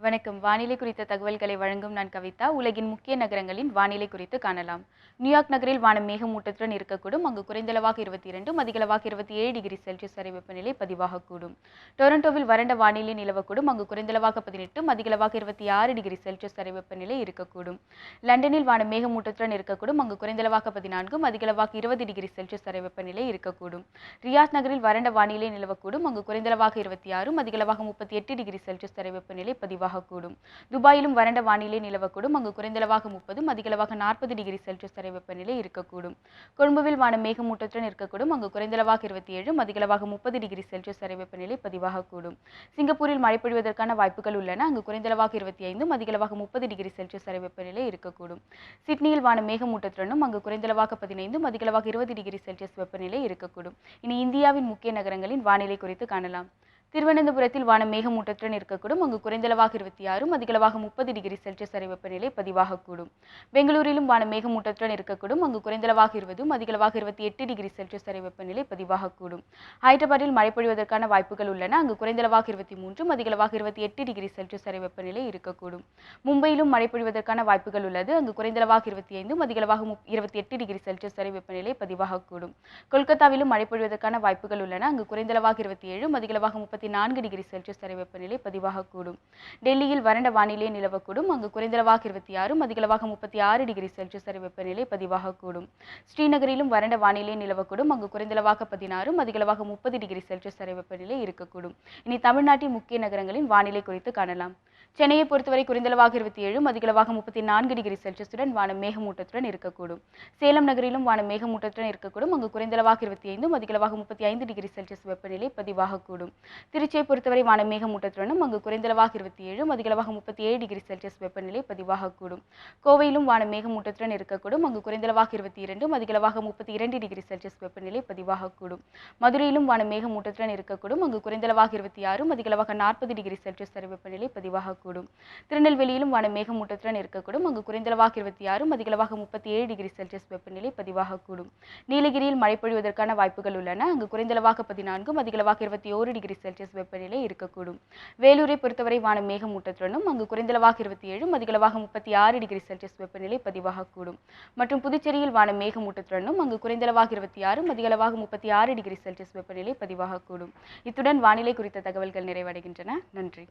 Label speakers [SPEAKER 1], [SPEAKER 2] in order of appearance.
[SPEAKER 1] வணக்கம். வானிலை குறித்த தகவல்களை வழங்கும் நான் கவிதா. உலகின் முக்கிய நகரங்களின் வானிலை குறித்து காணலாம். நியூயார்க் நகரில் வானம் மேகமூட்டத்துடன் இருக்கக்கூடும். அங்கு குறைந்தளவாக 22, அதிகளவாக 27 டிகிரி செல்சியஸ் வரை வெப்பநிலை பதிவாகக்கூடும். டொரண்டோவில் வறண்ட வானிலை நிலவக்கூடும். அங்கு குறைந்தளவாக 18, அதிகளவாக 26 டிகிரி செல்சியஸ் வரை வெப்பநிலை இருக்கக்கூடும். லண்டனில் வானம் மேகமூட்டத்துடன் இருக்கக்கூடும். அங்கு குறைந்தளவாக 14, அதிகளவாக 20 டிகிரி செல்சியஸ் வரை வெப்பநிலை இருக்கக்கூடும். ரியாத் நகரில் வறண்ட வானிலை நிலவக்கூடும். அங்கு குறைந்தளவாக 26, அதிகளவாக 38 டிகிரி செல்சியஸ் வரை வெப்பநிலை பதிவாகக்கூடும். துபாயிலும் வறண்ட வானிலை நிலவக்கூடும். அங்கு குறைந்தளவாக 30, அதிகளவாக 40 டிகிரி செல்சியஸ் வரை வெப்பநிலை இருக்கக்கூடும். கொழும்புவில் வானம் மேகமூட்டத்துடன் இருக்கக்கூடும். அங்கு குறைந்தளவாக 27, அதிகளவாக 30 டிகிரி செல்சியஸ் வரை வெப்பநிலை பதிவாகக்கூடும். சிங்கப்பூரில் மழை பொழிவதற்கான வாய்ப்புகள் உள்ளன. அங்கு குறைந்தளவாக 25, அதிகளவாக 30 டிகிரி செல்சியஸ் வரை வெப்பநிலை இருக்கக்கூடும். சிட்னியில் வானம் மேகமூட்டத்துடனும் அங்கு குறைந்தளவாக 15, அதிகளவாக 20 டிகிரி செல்சியஸ் வெப்பநிலை இருக்கக்கூடும். இனி இந்தியாவின் முக்கிய நகரங்களின் வானிலை குறித்து காணலாம். திருவனந்தபுரத்தில் வானம் மேகமூட்டத்துடன் இருக்கக்கூடும். அங்கு குறைந்தளவாக 26, அதிகளவாக 30 டிகிரி செல்சியஸ் வரை வெப்பநிலை பதிவாகக்கூடும். பெங்களூரிலும் வானம் மேகமூட்டத்துடன் இருக்கக்கூடும். அங்கு குறைந்தளவாக 20, அதிகளவாக 28 டிகிரி செல்சியஸ் வரை வெப்பநிலை பதிவாகக்கூடும். ஹைதராபாத்தில் மழை பொழிவதற்கான வாய்ப்புகள் உள்ளன. அங்கு குறைந்தளவாக 23, அதிகளவாக 28 டிகிரி செல்சியஸ் வரை வெப்பநிலை இருக்கக்கூடும். மும்பையிலும் மழை பொழிவதற்கான வாய்ப்புகள் உள்ளது. அங்கு குறைந்தளவாக 25, அதிகளவாக 28 டிகிரி செல்சியஸ் வரை வெப்பநிலை பதிவாகக்கூடும். கொல்கத்தாவிலும் மழை பொழிவதற்கான வாய்ப்புகள் உள்ளன. அங்கு குறைந்தளவாக 27, அதிகளவாக 34 டிகிரி செல்சியஸ் வரை வெப்பநிலை பதிவாகக்கூடும். டெல்லியில் வறண்ட வானிலை நிலவக்கூடும். அங்கு குறைந்தளவாக 26, அதிகளவாக 36 டிகிரி செல்சியஸ் வரை வெப்பநிலை பதிவாகக்கூடும். ஸ்ரீநகரிலும் வறண்ட வானிலை நிலவக்கூடும். அங்கு குறைந்தளவாக 16, அதிகளவாக 30 டிகிரி செல்சியஸ் வரை வெப்பநிலை இருக்கக்கூடும். இனி தமிழ்நாட்டின் முக்கிய நகரங்களின் வானிலை குறித்து காணலாம். சென்னையை பொறுத்தவரை குறைந்தளவாக 27, அதிகளவாக 34 டிகிரி செல்சியஸுடன் வானம் மேகமூட்டத்துடன் இருக்கக்கூடும். சேலம் நகரிலும் வானம் மேகமூட்டத்துடன் இருக்கக்கூடும். அங்கு குறைந்தளவாக 25, அதிகளவாக 35 டிகிரி செல்சியஸ் வெப்பநிலை பதிவாகக்கூடும். திருச்சியை பொறுத்தவரை வானம் மேகமூட்டத்துடனும் அங்கு குறைந்தளவாக 27, அதிகளவாக 37 டிகிரி செல்சியஸ் வெப்பநிலை பதிவாகக்கூடும். கோவையிலும் வானம் மேகமூட்டத்துடன் இருக்கக்கூடும். அங்கு குறைந்தளவாக 22, அதிகளவாக 32 டிகிரி செல்சியஸ் வெப்பநிலை பதிவாகக்கூடும். மதுரையிலும் வானம் மேகமூட்டத்துடன் இருக்கக்கூடும். அங்கு குறைந்தளவாக 26, அதிகளவாக 40 டிகிரி செல்சியஸ் வரை வெப்பநிலை பதிவாகக்கூடும். திருநெல்வேலியிலும் வானம் மேகமூட்டத்துடன் இருக்கக்கூடும். அங்கு குறைந்தளவாக 26, அதிகளவாக 37 டிகிரி செல்சியஸ் வெப்பநிலை பதிவாகக்கூடும். நீலகிரியில் மழை பொழிவதற்கான வாய்ப்புகள் உள்ளன. அங்கு குறைந்தளவாக 14, அதிகளவாக 21 டிகிரி செல்சியஸ் வெப்பநிலை இருக்கக்கூடும். வேலூரை பொறுத்தவரை வானம் மேகமூட்டத்துடனும் அங்கு குறைந்தளவாக 27, அதிகளவாக 36 டிகிரி செல்சியஸ் வெப்பநிலை பதிவாகக்கூடும். மற்றும் புதுச்சேரியில் வானம் மேகமூட்டத்துடனும் அங்கு குறைந்தளவாக 26, அதிகளவாக 36 டிகிரி செல்சியஸ் வெப்பநிலை பதிவாகக்கூடும். இத்துடன் வானிலை குறித்த தகவல்கள் நிறைவடைகின்றன. நன்றி.